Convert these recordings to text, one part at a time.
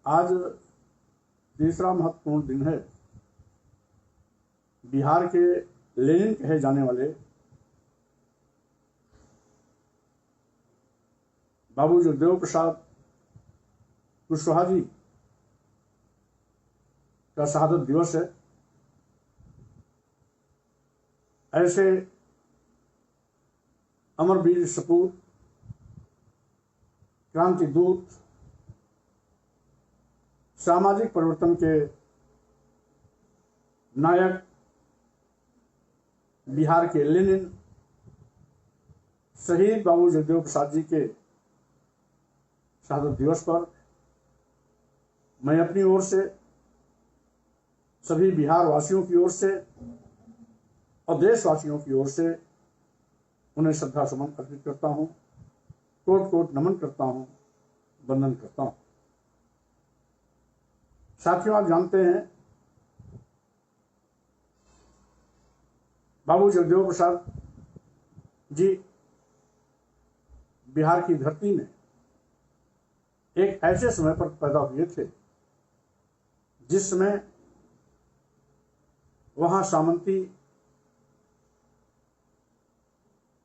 आज तीसरा महत्वपूर्ण दिन है। बिहार के लेनिन कहे जाने वाले बाबू जगदेव प्रसाद कुशवाहा जी का शहादत दिवस है। ऐसे अमरवीर सपूत, क्रांति दूत, सामाजिक परिवर्तन के नायक बिहार के लेनिन शहीद बाबू जगदेव प्रसाद जी के शहादत दिवस पर मैं अपनी ओर से, सभी बिहार वासियों की ओर से और देशवासियों की ओर से उन्हें श्रद्धा सुमन अर्पित करता हूं, कोट कोट नमन करता हूं, वंदन करता हूं। साथियों, आप जानते हैं बाबू जगदेव प्रसाद जी बिहार की धरती में एक ऐसे समय पर पैदा हुए थे जिस समय वहां सामंती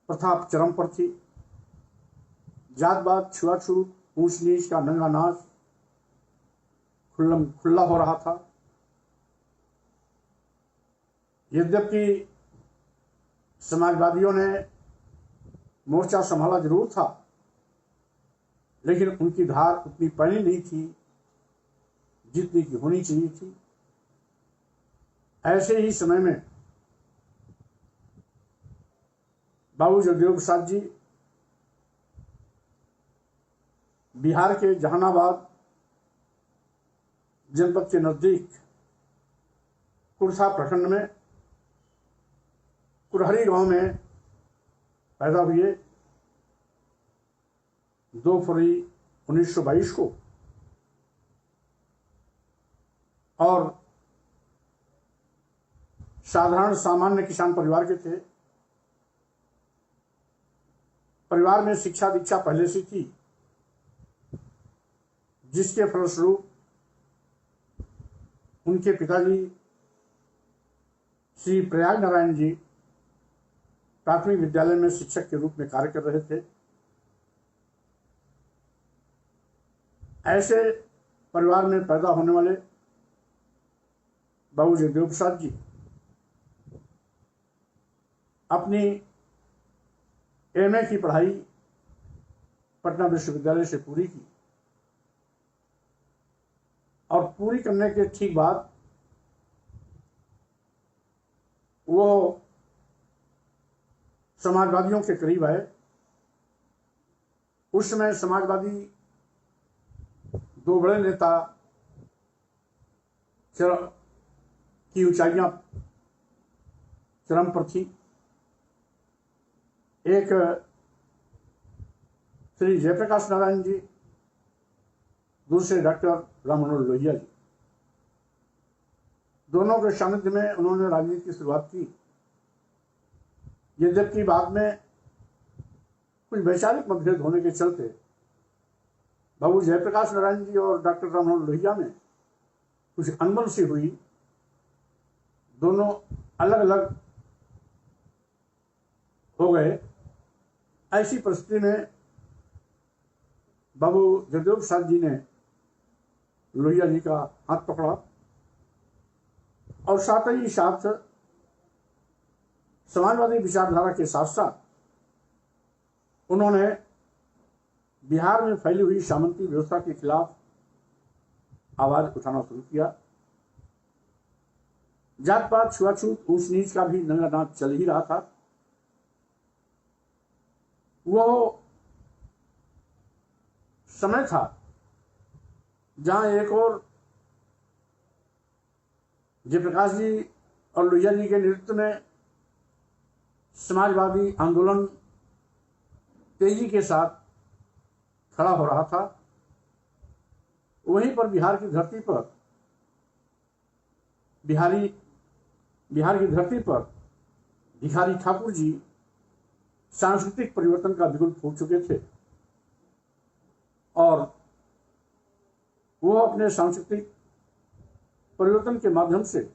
प्रथा चरम पर थी। जातवाद, छुआछूत, ऊंच नीच का नंगा नाच खुला हो रहा था। यद्यपि समाजवादियों ने मोर्चा संभाला जरूर था, लेकिन उनकी धार उतनी पैनी नहीं थी जितनी की होनी चाहिए थी। ऐसे ही समय में बाबू जगदेव प्रसाद जी बिहार के जहानाबाद जनपद के नजदीक कुर्था प्रखंड में कुरहरी गांव में पैदा हुए 2 फरवरी 1922 को। और साधारण सामान्य किसान परिवार के थे। परिवार में शिक्षा दीक्षा पहले से थी, जिसके फलस्वरूप उनके पिताजी श्री प्रयाग नारायण जी प्राथमिक विद्यालय में शिक्षक के रूप में कार्य कर रहे थे। ऐसे परिवार में पैदा होने वाले बाबू जगदेव प्रसाद जी अपनी एमए की पढ़ाई पटना विश्वविद्यालय से पूरी की और पूरी करने के ठीक बाद वो समाजवादियों के करीब आए। उस समय समाजवादी दो बड़े नेता की ऊंचाइयां चरम पर थी। एक श्री जयप्रकाश नारायण जी, दूसरे डॉक्टर राम मनोहर लोहिया जी। दोनों के सानिध्य में उन्होंने राजनीति की शुरुआत की। यद्यपि बाद में कुछ वैचारिक मतभेद होने के चलते बाबू जयप्रकाश नारायण जी और डॉक्टर राम मनोहर लोहिया में कुछ अनबन सी हुई। दोनों अलग अलग हो गए। ऐसी परिस्थिति में बाबू जगदेव प्रसाद जी ने लोहिया जी का हाथ पकड़ा और साथ ही साथ समाजवादी विचारधारा के साथ साथ उन्होंने बिहार में फैली हुई सामंती व्यवस्था के खिलाफ आवाज उठाना शुरू किया। जात पात, छुआछूत, ऊंच नीच का भी नंगा नाच चल ही रहा था। वो समय था जहां एक और जयप्रकाश जी और लोहिया जी के नेतृत्व में समाजवादी आंदोलन तेजी के साथ खड़ा हो रहा था। वहीं पर बिहार की धरती पर भिखारी ठाकुर जी सांस्कृतिक परिवर्तन का बिगुल फूंक चुके थे और वो अपने सांस्कृतिक परिवर्तन के माध्यम से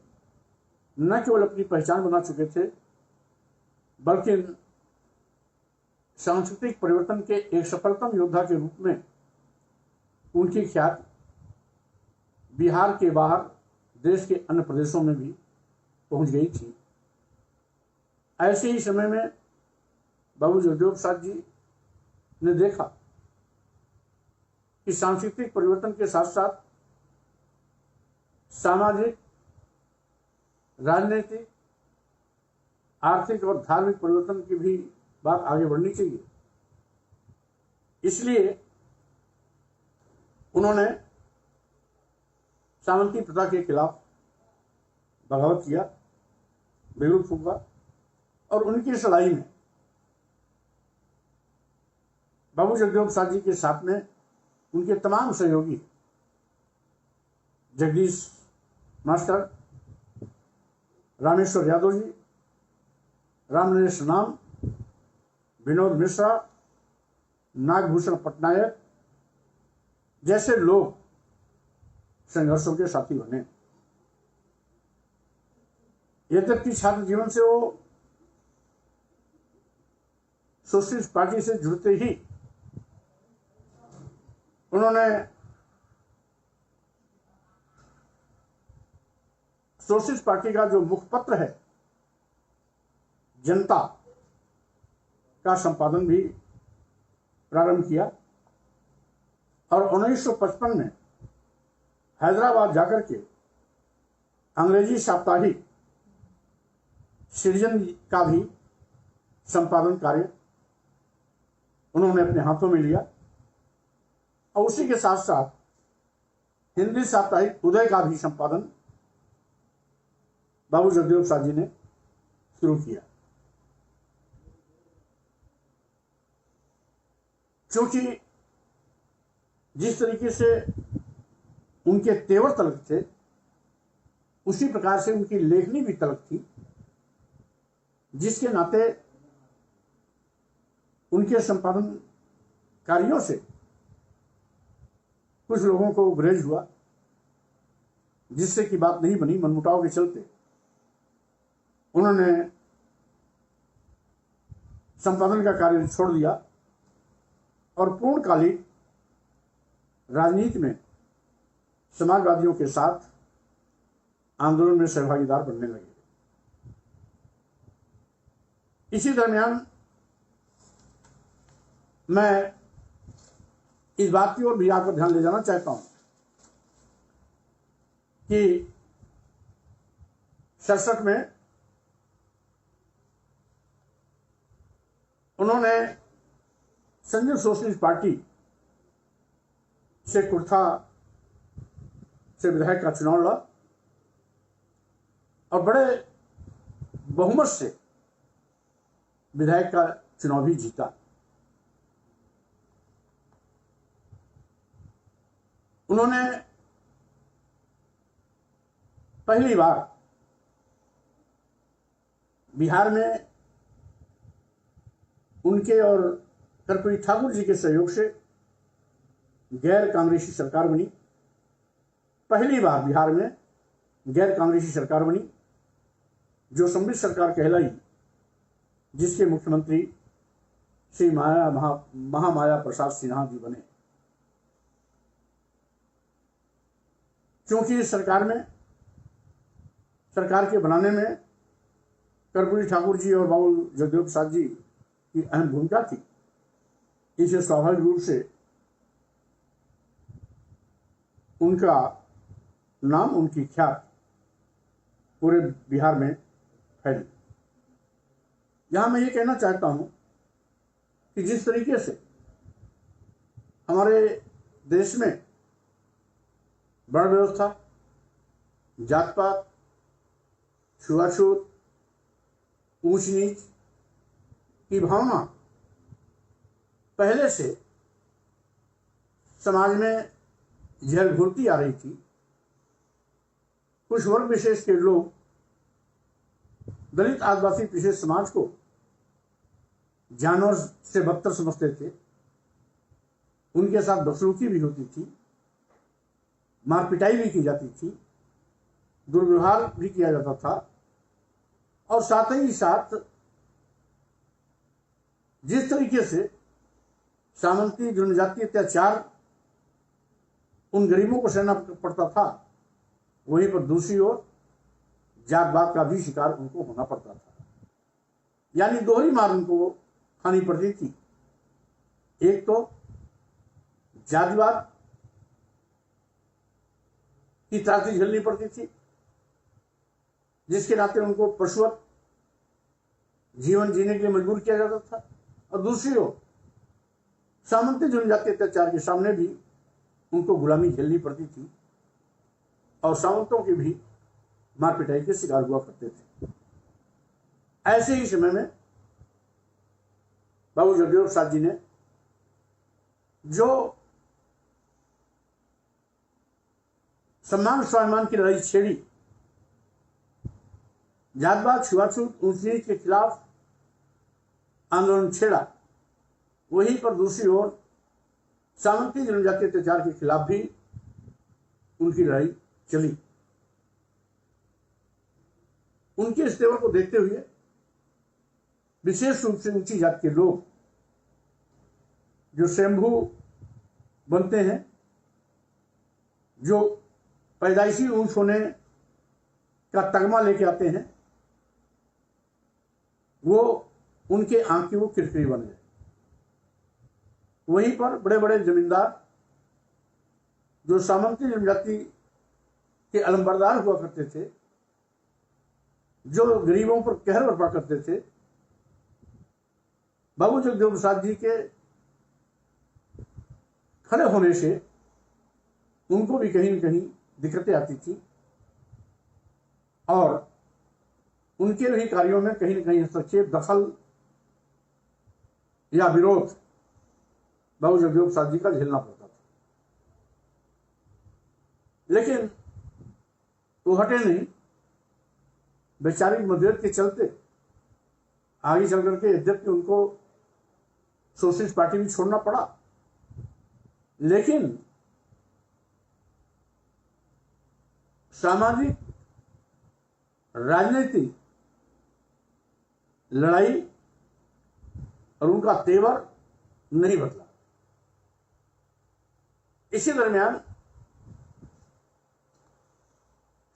न केवल अपनी पहचान बना चुके थे, बल्कि सांस्कृतिक परिवर्तन के एक सफलतम योद्धा के रूप में उनकी ख्याति बिहार के बाहर देश के अन्य प्रदेशों में भी पहुंच गई थी। ऐसे ही समय में बाबू जगदेव प्रसाद जी ने देखा कि सांस्कृतिक परिवर्तन के साथ साथ सामाजिक, राजनीतिक, आर्थिक और धार्मिक परिवर्तन की भी बात आगे बढ़नी चाहिए। इसलिए उन्होंने सामंती प्रथा के खिलाफ बगावत किया, विरोध फूका और उनकी इस लड़ाई में बाबू जगदेव प्रसाद जी के साथ में उनके तमाम सहयोगी जगदीश मास्टर, रामेश्वर यादव जी, रामनरेश नाम, विनोद मिश्रा, नागभूषण पटनायक जैसे लोग संघर्षों के साथी बने। यद्यपि छात्र जीवन से वो सोशलिस्ट पार्टी से जुड़ते ही उन्होंने सोशलिस्ट पार्टी का जो मुखपत्र है जनता का संपादन भी प्रारंभ किया और 1955 में हैदराबाद जाकर के अंग्रेजी साप्ताहिक सृजन का भी संपादन कार्य उन्होंने अपने हाथों में लिया और उसी के साथ साथ हिंदी साप्ताहिक उदय का भी संपादन बाबू जगदेव प्रसाद जी ने शुरू किया। क्योंकि जिस तरीके से उनके तेवर तलक थे, उसी प्रकार से उनकी लेखनी भी तलक थी, जिसके नाते उनके संपादन कार्यों से कुछ लोगों को गुरेज हुआ, जिससे कि बात नहीं बनी। मनमुटाव के चलते उन्होंने संपादन का कार्य छोड़ दिया और पूर्णकालिक राजनीति में समाजवादियों के साथ आंदोलन में सहभागीदार बनने लगे। इसी दरमियान मैं इस बात की ओर भी आपका ध्यान ले जाना चाहता हूं कि 67 में उन्होंने संयुक्त सोशलिस्ट पार्टी से कुर्था से विधायक का चुनाव लड़ा और बड़े बहुमत से विधायक का चुनाव भी जीता। उन्होंने पहली बार बिहार में उनके और कर्पूरी ठाकुर जी के सहयोग से गैर कांग्रेसी सरकार बनी। पहली बार बिहार में गैर कांग्रेसी सरकार बनी जो सम्मिश्र सरकार कहलाई, जिसके मुख्यमंत्री श्री महामाया प्रसाद सिन्हा जी बने। क्योंकि इस सरकार के बनाने में कर्पूरी ठाकुर जी और बाबू जगदेव प्रसाद जी की अहम भूमिका थी, इसे स्वाभाविक रूप से उनका नाम, उनकी ख्याति पूरे बिहार में फैली। यहां मैं ये कहना चाहता हूं कि जिस तरीके से हमारे देश में वर्ण व्यवस्था, जात पात, छुआछूत, ऊंच नीच की भावना पहले से समाज में झल घुलती आ रही थी। कुछ वर्ग विशेष के लोग दलित आदिवासी पिछड़े समाज को जानवर से बदतर समझते थे, उनके साथ बदसलूकी भी होती थी। मार पिटाई भी की जाती थी, दुर्व्यवहार भी किया जाता था, और साथ ही साथ जिस तरीके से सामंती जनजाति अत्याचार उन गरीबों को सहना पड़ता था, वहीं पर दूसरी ओर जातपात का भी शिकार उनको होना पड़ता था। यानी दोहरी मार उनको खानी पड़ती थी। एक तो जातिवाद की त्रासदी झेलनी पड़ती थी, जिसके नाते उनको पशुवत जीवन जीने के लिए मजबूर किया जाता था, और दूसरी ओर सामंती जनजाति अत्याचार के सामने भी उनको गुलामी झेलनी पड़ती थी, और सामंतों के भी मार पिटाई के शिकार हुआ करते थे। ऐसे ही समय में बाबू जगदेव प्रसाद जी ने जो सम्मान स्वाभिमान की लड़ाई छेड़ी, जातवाद छुआछूत ऊंच नीच के खिलाफ आंदोलन छेड़ा, वहीं पर दूसरी ओर सामंती जनजाति अत्याचार के खिलाफ भी उनकी लड़ाई चली। उनके इस तेवर को देखते हुए विशेष रूप से ऊंची जात के लोग जो स्वयंभू बनते हैं, जो पैदाइशी ऊंच होने का तगमा लेके आते हैं, वो उनके आंख की वो किरकिरी बन गए। वहीं पर बड़े बड़े जमींदार जो सामंती जनजाति के अलंबरदार हुआ करते थे, जो गरीबों पर कहर बरपा करते थे, बाबू जगदेव प्रसाद जी के खड़े होने से उनको भी कहीं न कहीं दिक्कतें आती थी, और उनके भी कार्यों में कहीं न कहीं हस्तक्षेप, दखल या विरोध बाबू जगदेव प्रसाद जी का झेलना पड़ता था। लेकिन वो हटे नहीं। वैचारिक मतभेद के चलते आगे चल करके यद्यपि उनको सोशलिस्ट पार्टी भी छोड़ना पड़ा, लेकिन सामाजिक राजनीतिक लड़ाई और उनका तेवर नहीं बदला। इसी दरमियान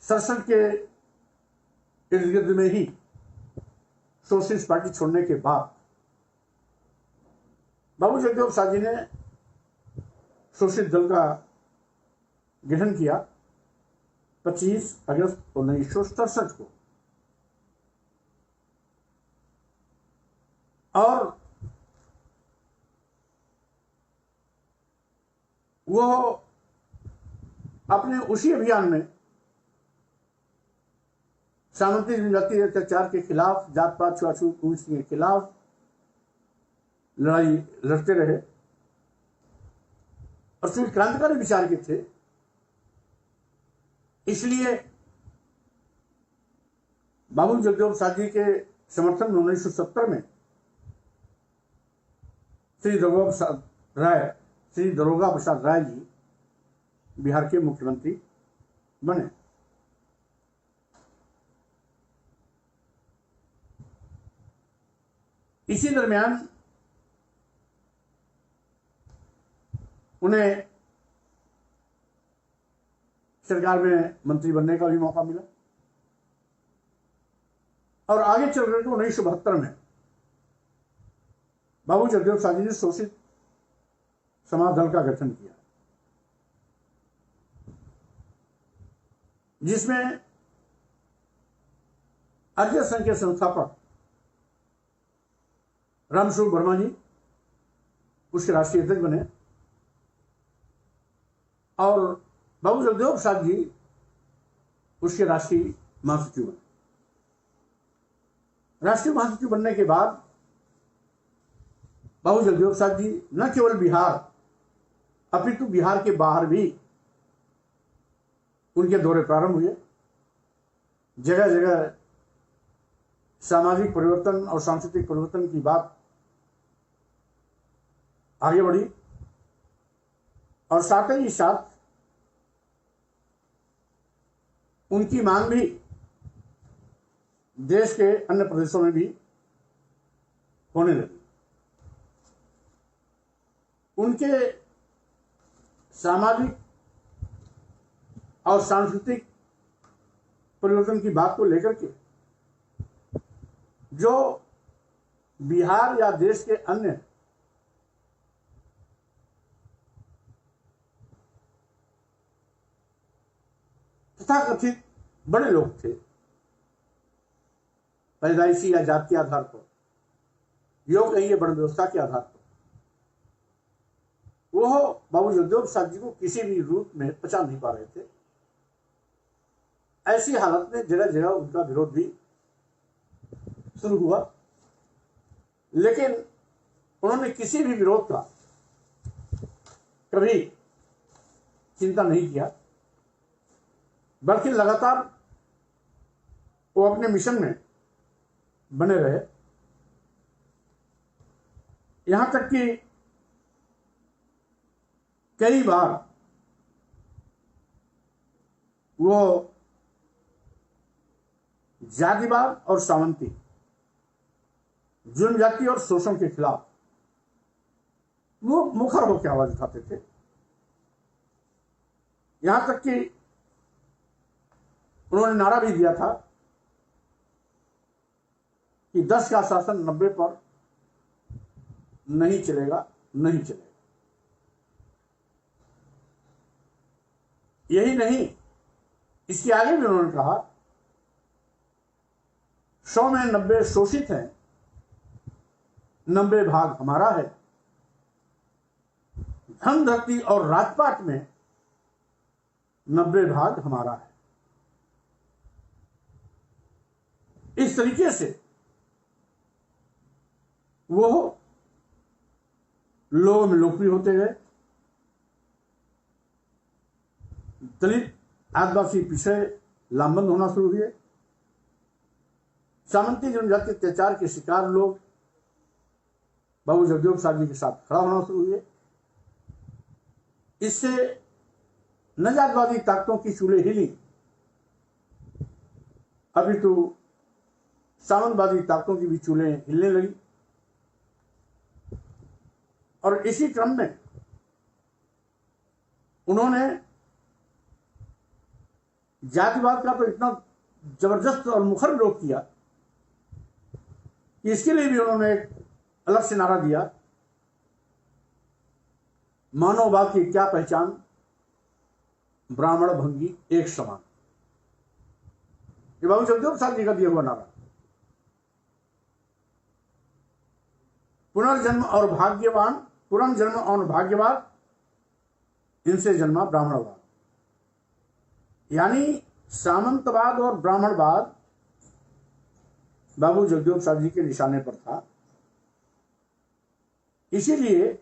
सरसठ के इर्द गिर्द में ही सोशलिस्ट पार्टी छोड़ने के बाद बाबू जगदेव प्रसाद जी ने सोशलिस्ट दल का गठन किया 25 अगस्त 1967 को, और वो अपने उसी अभियान में सामंती जनजाति अत्याचार के खिलाफ, जात पात छुआछूत ऊंच के खिलाफ लड़ाई लड़ते रहे, और चूंकि क्रांतिकारी विचार के थे, इसलिए बाबू जगदेव प्रसाद जी के समर्थन में 1970 में श्री दारोगा प्रसाद राय जी बिहार के मुख्यमंत्री बने। इसी दरमियान उन्हें सरकार में मंत्री बनने का भी मौका मिला, और आगे चल रहे 1972 में बाबू जगदेव प्रसाद जी ने शोषित समाज दल का गठन किया, जिसमें आर्य संघ के संस्थापक रामस्वरूप वर्मा जी उसके राष्ट्रीय अध्यक्ष बने, और बाबू जगदेव प्रसाद जी उसके राष्ट्रीय महासचिव बने। राष्ट्रीय महासचिव बनने के बाद बाबू जगदेव प्रसाद जी न केवल बिहार अपितु बिहार के बाहर भी उनके दौरे प्रारंभ हुए। जगह जगह सामाजिक परिवर्तन और सांस्कृतिक परिवर्तन की बात आगे बढ़ी, और साथ ही साथ उनकी मांग भी देश के अन्य प्रदेशों में भी होने लगी। उनके सामाजिक और सांस्कृतिक परिवर्तन की बात को लेकर के जो बिहार या देश के अन्य तथाकथित बड़े लोग थे, पैदाइशी या जात के आधार पर, योग कहिए वर्ण व्यवस्था के आधार पर, वो बाबू जगदेव प्रसाद जी को किसी भी रूप में पचा नहीं पा रहे थे। ऐसी हालत में जगह जगह उनका विरोध भी शुरू हुआ, लेकिन उन्होंने किसी भी विरोध का कभी चिंता नहीं किया, बल्कि लगातार वो अपने मिशन में बने रहे। यहां तक कि कई बार वो जातिवाद और सामंती, जुर्म जाति और शोषण के खिलाफ वो मुखर होकर आवाज उठाते थे। यहां तक कि उन्होंने नारा भी दिया था कि 10 का शासन 90 पर नहीं चलेगा, नहीं चलेगा। यही नहीं, इसके आगे भी उन्होंने कहा 100 में 90 शोषित हैं, 90 भाग हमारा है। धन धरती और राजपाट में 90 भाग हमारा है। इस तरीके से वो लोगों में लोकप्रिय होते गए। दलित आदिवासी पिछड़े लामबंद होना शुरू हुए। सामंती जनजाति अत्याचार के शिकार लोग बाबू जगदेव प्रसाद जी के साथ खड़ा होना शुरू हुए। इससे नजातवादी ताकतों की चूल्हे हिली, अभी तो सामंतवादी ताकतों की भी चूल्हे हिलने लगी। और इसी क्रम में उन्होंने जातिवाद का तो इतना जबरदस्त और मुखर विरोध किया कि इसके लिए भी उन्होंने एक अलग से नारा दिया, मानववाद की क्या पहचान, ब्राह्मण भंगी एक समान। ये बाबू जगदेव प्रसाद जी का दिया हुआ नारा। पुनर्जन्म और भाग्यवान, पुनर्जन्म और भाग्यवाद, इनसे जन्मा ब्राह्मणवाद। यानी सामंतवाद और ब्राह्मणवाद बाबू जगदेव प्रसाद जी के निशाने पर था। इसीलिए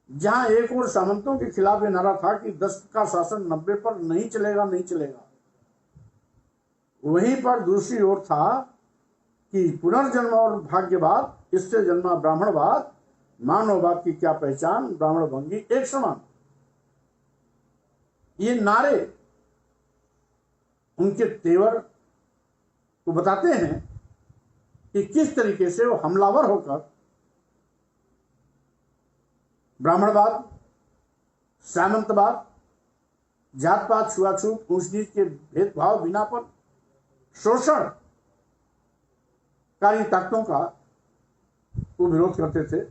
जहां एक और सामंतों के खिलाफ यह नारा था कि 10 का शासन 90 पर नहीं चलेगा, नहीं चलेगा, वहीं पर दूसरी ओर था कि पुनर्जन्म और भाग्यवाद, इससे जन्मा ब्राह्मणवाद, मानववाद की क्या पहचान, ब्राह्मण भंगी एक समान। ये नारे उनके तेवर को बताते हैं कि किस तरीके से वो हमलावर होकर ब्राह्मणवाद, सामंतवाद, जातपात, छुआछूत, ऊंच नीच के भेदभाव बिना पर शोषणकारी ताकतों का वो विरोध करते थे।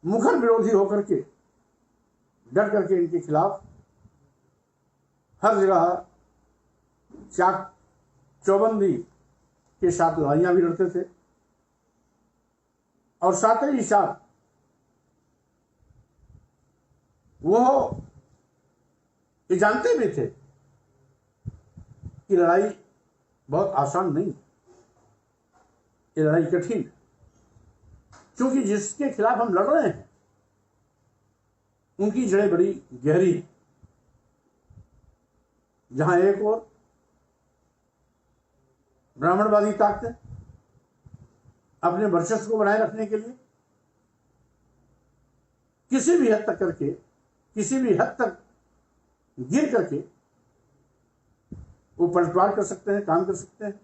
मुखर विरोधी होकर के, डट करके इनके खिलाफ हर जगह चाक चौबंदी के साथ लड़ाइयां भी लड़ते थे। और साथ ही साथ वो ये जानते भी थे कि लड़ाई बहुत आसान नहीं, ये लड़ाई कठिन है, क्योंकि जिसके खिलाफ हम लड़ रहे हैं उनकी जड़ें बड़ी गहरी हैं। जहां एक और ब्राह्मणवादी ताकतें अपने वर्चस्व को बनाए रखने के लिए किसी भी हद तक करके, किसी भी हद तक गिर करके वो पलटवार कर सकते हैं, काम कर सकते हैं।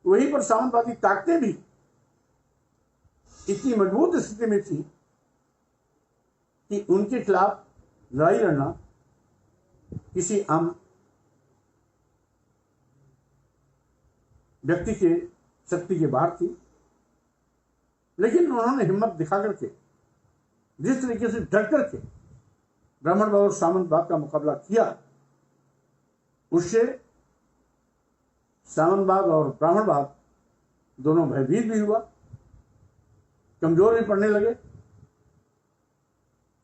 वहीं पर सामंतवादी ताकतें भी इतनी मजबूत स्थिति में थी कि उनके खिलाफ लड़ाई लड़ना किसी आम व्यक्ति के शक्ति के बाहर थी। लेकिन उन्होंने हिम्मत दिखा करके, जिस तरीके से डट करके ब्राह्मणवाद और सामंतवाद का मुकाबला किया, उससे सामंतवाद और ब्राह्मणवाद दोनों भयभीत भी हुआ, कमजोर भी पड़ने लगे।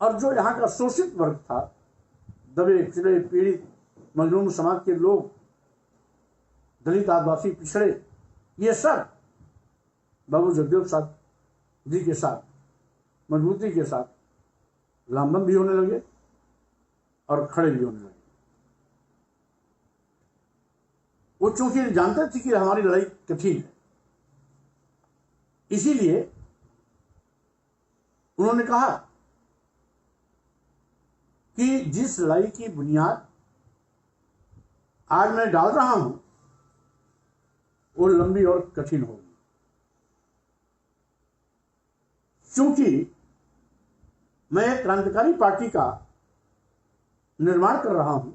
और जो यहाँ का शोषित वर्ग था, दबे पिछड़े पीड़ित मजलूम समाज के लोग, दलित आदिवासी पिछड़े, ये सब बाबू जगदेव साहब जी के साथ मजबूती के साथ लामबंद भी होने लगे और खड़े भी होने लगे। वो चूंकि जानते थे कि हमारी लड़ाई कठिन है, इसीलिए उन्होंने कहा कि जिस लड़ाई की बुनियाद आज मैं डाल रहा हूं वो लंबी और कठिन होगी, क्योंकि मैं एक क्रांतिकारी पार्टी का निर्माण कर रहा हूं।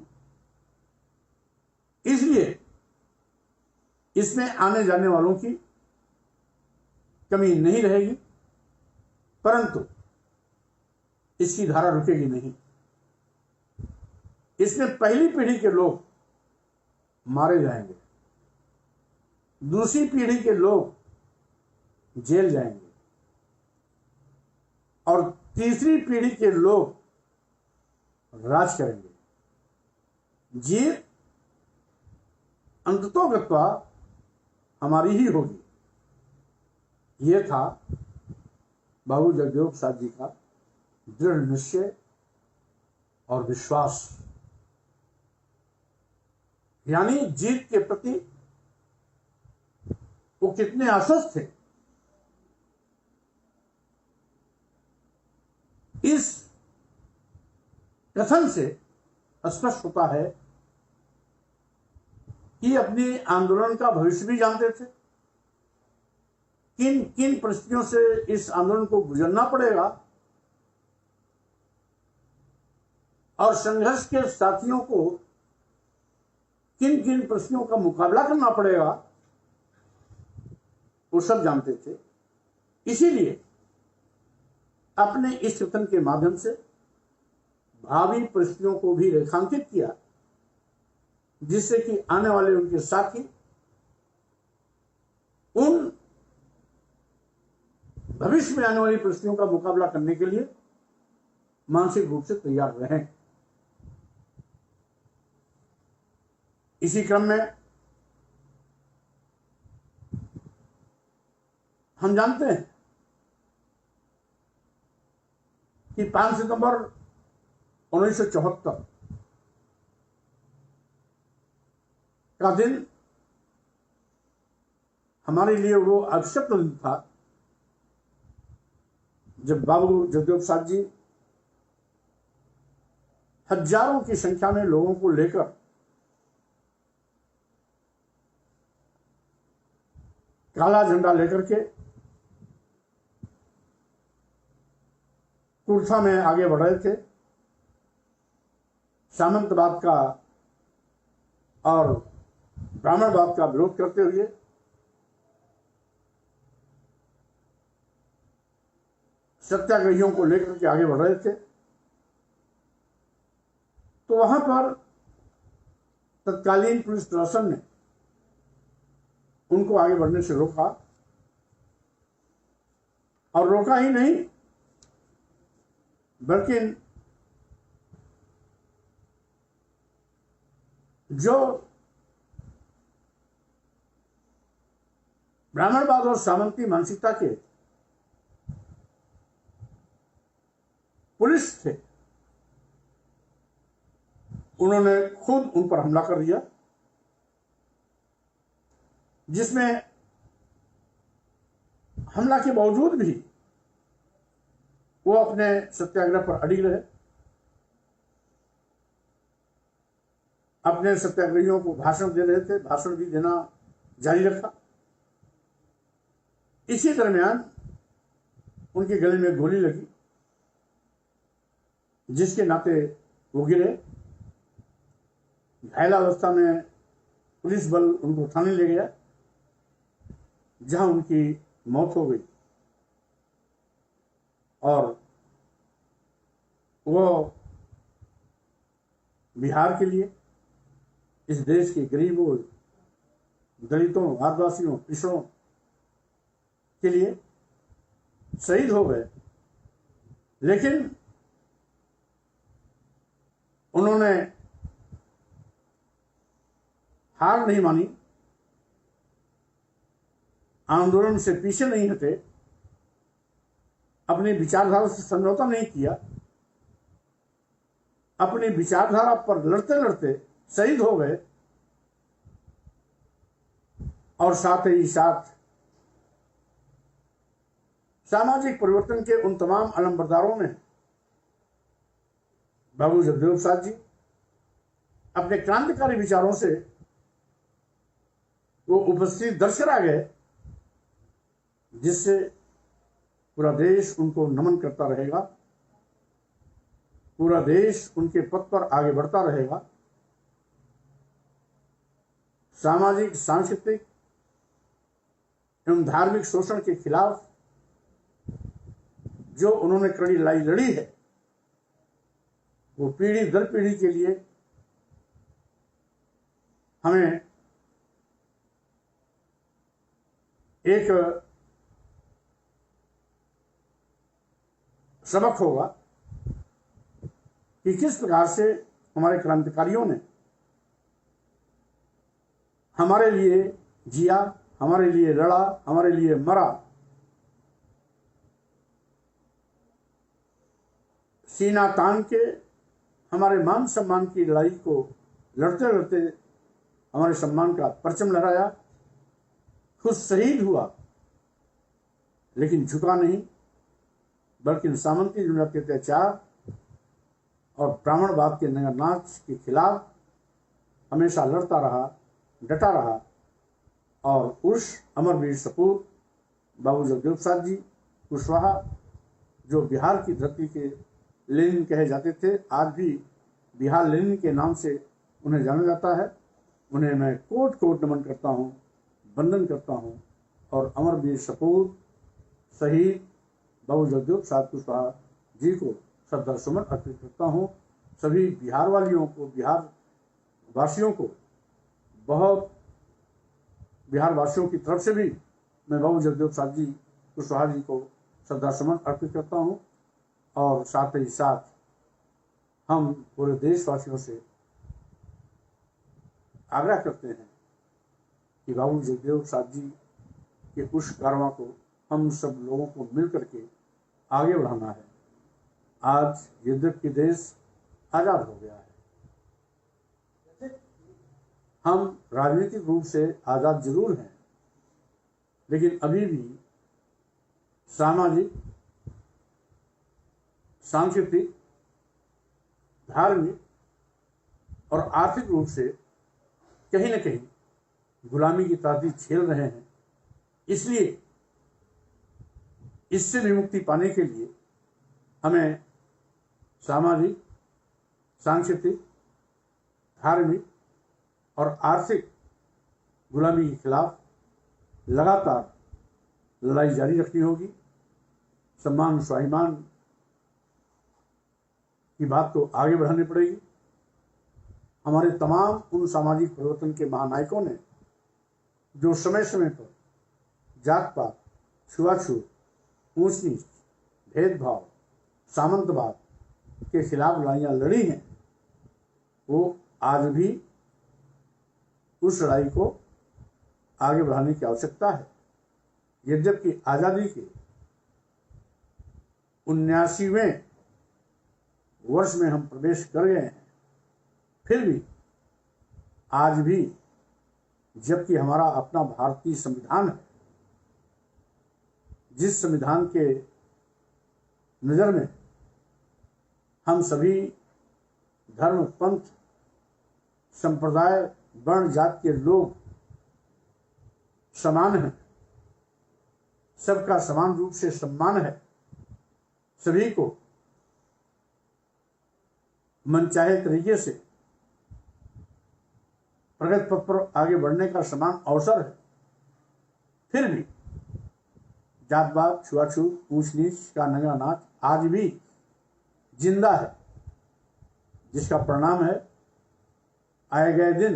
इसलिए इसमें आने जाने वालों की कमी नहीं रहेगी, परंतु इसकी धारा रुकेगी नहीं। इसमें पहली पीढ़ी के लोग मारे जाएंगे, दूसरी पीढ़ी के लोग जेल जाएंगे और तीसरी पीढ़ी के लोग राज करेंगे। जीत अंततोगत्वा हमारी ही होगी। यह था बाबू जगदेव प्रसाद जी का दृढ़ निश्चय और विश्वास। यानी जीत के प्रति वो कितने आश्वस्त थे, इस कथन से स्पष्ट होता है कि अपने आंदोलन का भविष्य भी जानते थे। किन किन परिस्थितियों से इस आंदोलन को गुजरना पड़ेगा और संघर्ष के साथियों को किन किन परिस्थितियों का मुकाबला करना पड़ेगा, वो सब जानते थे। इसीलिए अपने इस कथन के माध्यम से भावी परिस्थितियों को भी रेखांकित किया, जिससे कि आने वाले उनके साथी उन भविष्य में आने वाली परिस्थितियों का मुकाबला करने के लिए मानसिक रूप से तैयार रहें। इसी क्रम में हम जानते हैं कि 5 सितंबर 1974 का दिन हमारे लिए वो अभिशप्त दिन था जब बाबू जगदेव प्रसाद जी हजारों की संख्या में लोगों को लेकर काला झंडा लेकर के कुर्था में आगे बढ़ रहे थे। सामंतवाद का और ब्राह्मणवाद का विरोध करते हुए सत्याग्रहियों को लेकर के आगे बढ़ रहे थे। तो वहां पर तत्कालीन पुलिस प्रशासन ने उनको आगे बढ़ने से रोका, और रोका ही नहीं बल्कि जो ब्राह्मणवाद और सामंती मानसिकता के पुलिस थे, उन्होंने खुद उन पर हमला कर दिया, जिसमें हमला के बावजूद भी वो अपने सत्याग्रह पर अड़िग रहे। अपने सत्याग्रहियों को भाषण दे रहे थे, भाषण भी देना जारी रखा। इसी दरमियान उनके गले में गोली लगी, जिसके नाते वो गिरे। घायलावस्था में पुलिस बल उनको उठाने ले गया, जहां उनकी मौत हो गई। और वो बिहार के लिए, इस देश के गरीबों, दलितों, आदिवासियों, पिछड़ों के लिए शहीद हो गए। लेकिन उन्होंने हार नहीं मानी, आंदोलन से पीछे नहीं हटे, अपनी विचारधारा से समझौता नहीं किया, अपनी विचारधारा पर लड़ते लड़ते शहीद हो गए। और साथ ही साथ सामाजिक परिवर्तन के उन तमाम अलंबरदारों ने, बाबू जगदेव प्रसाद जी अपने क्रांतिकारी विचारों से वो उपस्थित दर्शक आ गए, जिससे पूरा देश उनको नमन करता रहेगा, पूरा देश उनके पथ पर आगे बढ़ता रहेगा। सामाजिक, सांस्कृतिक एवं धार्मिक शोषण के खिलाफ जो उन्होंने कड़ी लड़ाई लड़ी है, वो पीढ़ी दर पीढ़ी के लिए हमें एक सबक होगा कि किस प्रकार से हमारे क्रांतिकारियों ने हमारे लिए जिया, हमारे लिए लड़ा, हमारे लिए मरा। सीना तान के हमारे मान सम्मान की लड़ाई को लड़ते लड़ते हमारे सम्मान का परचम लहराया, खुद शहीद हुआ, लेकिन झुका नहीं, बल्कि सामंती जुमला के अत्याचार और ब्राह्मणवाद के नगरनाच के खिलाफ हमेशा लड़ता रहा, डटा रहा। और उस अमरवीर सपूत बाबू जगदेव प्रसाद जी कुशवाहा, जो बिहार की धरती के लेनिन कहे जाते थे, आज भी बिहार लेनिन के नाम से उन्हें जाना जाता है। उन्हें मैं कोट कोट नमन करता हूँ, वंदन करता हूँ। और अमरवीर सपूत शहीद बाबू जगदेव प्रसाद कुशवाहा जी को श्रद्धा सुमन अर्पित करता हूँ। सभी बिहार वालियों को, बिहार वासियों को, बहुत बिहार वासियों की तरफ से भी मैं बाबू जगदेव प्रसाद जी कुशवाहा जी को श्रद्धा सुमन अर्पित करता हूँ। और साथ ही साथ हम पूरे देशवासियों से आग्रह करते हैं कि बाबू जगदेव प्रसाद जी के उस कारवां को हम सब लोगों को मिलकर के आगे बढ़ाना है। आज यद्यपि देश आजाद हो गया है, हम राजनीतिक रूप से आजाद जरूर हैं, लेकिन अभी भी सामाजिक, सांस्कृतिक, धार्मिक और आर्थिक रूप से कहीं न कहीं गुलामी की ताकती झेल रहे हैं। इसलिए इससे भी मुक्ति पाने के लिए हमें सामाजिक, सांस्कृतिक, धार्मिक और आर्थिक गुलामी के खिलाफ लगातार लड़ाई जारी रखनी होगी। सम्मान स्वाभिमान की बात तो आगे बढ़ानी पड़ेगी। हमारे तमाम उन सामाजिक परिवर्तन के महानायकों ने जो समय समय पर जात पात, छुआछूत, ऊंच नीच, भेदभाव, सामंतवाद के खिलाफ लड़ाइयाँ लड़ी हैं, वो आज भी उस लड़ाई को आगे बढ़ाने की आवश्यकता है। यद्यपि आज़ादी के 79वें वर्ष में हम प्रवेश कर गए हैं, फिर भी आज भी जबकि हमारा अपना भारतीय संविधान है, जिस संविधान के नज़र में हम सभी धर्म, पंथ, संप्रदाय, वर्ण, जात के लोग समान हैं, सबका समान रूप से सम्मान है, सभी को मनचाहे तरीके से प्रगति पथ पर आगे बढ़ने का समान अवसर है। फिर भी जातपात, छुआछूत, ऊंच नीच का नंगा नाच आज भी जिंदा है, जिसका परिणाम है आए गए दिन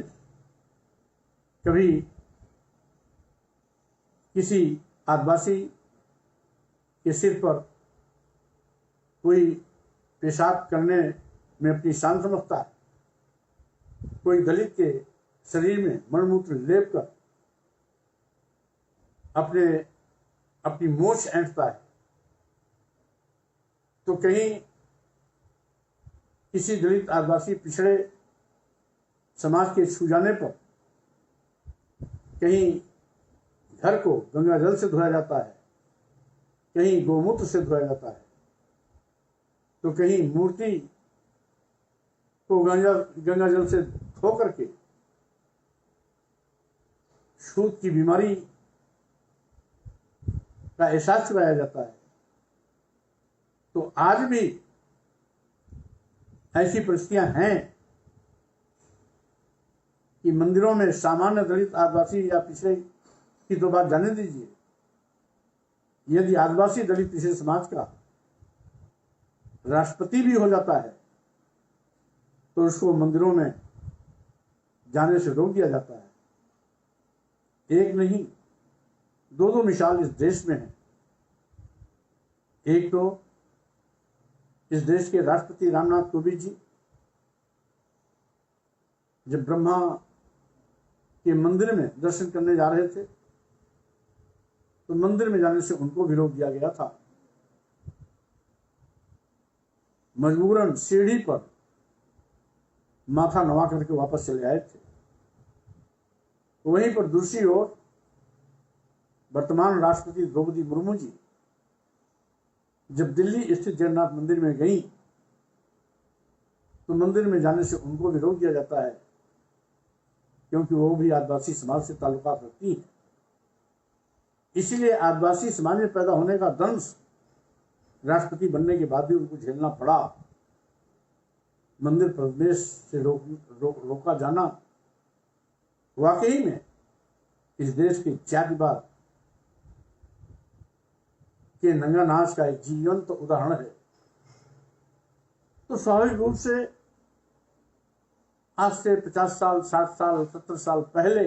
कभी किसी आदिवासी के सिर पर कोई पेशाब करने में अपनी शान समझता है, कोई दलित के शरीर में मलमूत्र लेप कर अपनी मोछ ऐंठता है, तो कहीं किसी दलित आदिवासी पिछड़े समाज के छू जाने पर कहीं घर को गंगा जल से धोया जाता है, कहीं गोमूत्र से धोया जाता है, तो कहीं मूर्ति को गंगा जल से धो करके छूत की बीमारी का एहसास कराया जाता है। तो आज भी ऐसी परिस्थितियां हैं कि मंदिरों में सामान्य दलित, आदिवासी या पिछड़े की तो बात जाने दीजिए, यदि आदिवासी दलित पिछड़े समाज का राष्ट्रपति भी हो जाता है तो उसको मंदिरों में जाने से रोक दिया जाता है। एक नहीं, दो मिसाल इस देश में है। एक तो इस देश के राष्ट्रपति रामनाथ कोविंद जी जब ब्रह्मा के मंदिर में दर्शन करने जा रहे थे तो मंदिर में जाने से उनको भी रोक दिया गया था। मजबूरन सीढ़ी पर माथा नवा करके वापस चले आए थे। वहीं पर दूसरी ओर वर्तमान राष्ट्रपति द्रौपदी मुर्मू जी जब दिल्ली स्थित जगन्नाथ मंदिर में गई तो मंदिर में जाने से उनको भी रोक दिया जाता है, क्योंकि वो भी आदिवासी समाज से ताल्लुकात रखती है। इसीलिए आदिवासी समाज में पैदा होने का दंश राष्ट्रपति बनने के बाद भी उनको झेलना पड़ा। मंदिर प्रवेश से रोका जाना वाकई में इस देश के जातिवाद के नंगा नाच का एक जीवंत उदाहरण है। तो स्वाभाविक रूप से आज से 50 साल, 60 साल, 70 साल पहले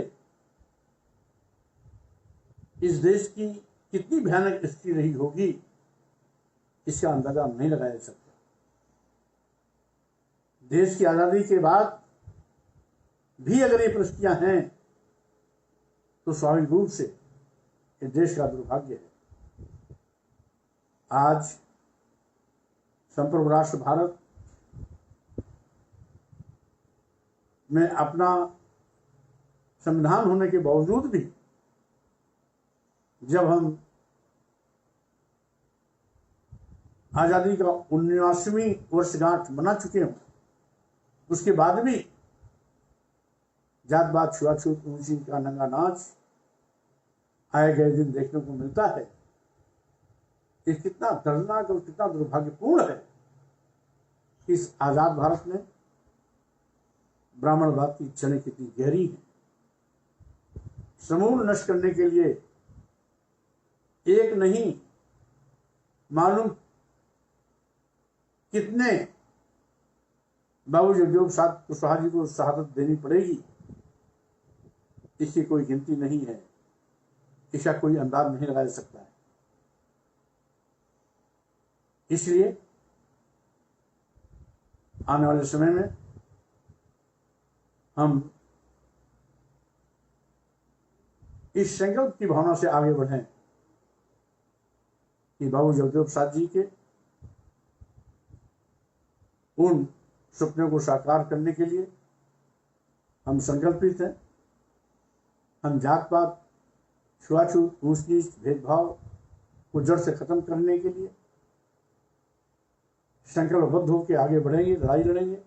इस देश की कितनी भयानक स्थिति रही होगी इसका अंदाजा नहीं लगाया जा सकता। देश की आजादी के बाद भी अगर ये परिस्थितियां हैं तो स्वाभाविक रूप से ये देश का दुर्भाग्य है। आज संप्रभु राष्ट्र भारत में अपना संविधान होने के बावजूद भी जब हम आजादी का 19वीं वर्षगांठ मना चुके हों, उसके बाद भी जातपात, छुआछूत, ऊंची का नंगा नाच आए गए दिन देखने को मिलता है। ये कितना दर्दनाक और कितना दुर्भाग्यपूर्ण है कि इस आजाद भारत में ब्राह्मणवाद की जड़ें कितनी गहरी है। समूल नष्ट करने के लिए एक नहीं मालूम कितने बाबू जगदेव कुशवाहा जी को शहादत देनी पड़ेगी, इसकी कोई गिनती नहीं है, इसका कोई अंदाज नहीं लगाया जा सकता है। इसलिए आने वाले समय में हम इस संकल्प की भावना से आगे बढ़ें कि बाबू जगदेव प्रसाद जी के उन सपनों को साकार करने के लिए हम संकल्पित हैं। हम जात पात, छुआछूत, ऊंच नीच, भेदभाव को जड़ से खत्म करने के लिए संकल्पबद्ध होकर आगे बढ़ेंगे, लड़ाई लड़ेंगे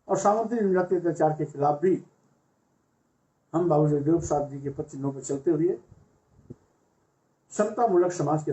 और सामंती जनजाति अत्याचार के खिलाफ भी हम बाबू जगदेव प्रसाद जी के पद चिन्हों पर चलते हुए समतामूलक समाज के